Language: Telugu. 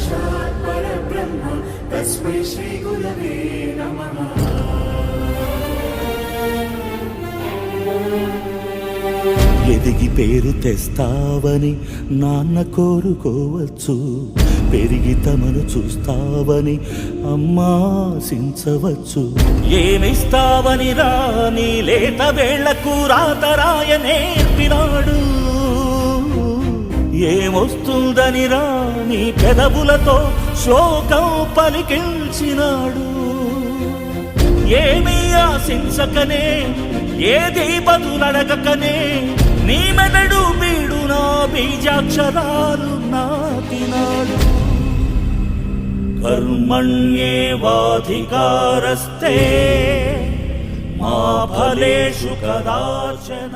సాక్షాత్ పరబ్రహ్మ తస్మై శ్రీ గురవే నమః. ఎదిగి పేరు తెస్తావని నాన్న కోరుకోవచ్చు, పెరిగి తమను చూస్తావని అమ్మాశించవచ్చు. ఏమిస్తావని రాని లేత వేళ్లకు రాతరాయ నేర్పినాడు, ఏమొస్తుందని రాని పెదవులతో శ్లోకం పలికించినాడు. ఏమీ ఆశించకనే ఏది బదులడగకనే నీ మెదడు బీడు నా బీజాక్షరాలు నాటినాడు. కర్మణ్యేవాధికారస్తే మా ఫలేషు కదాచన.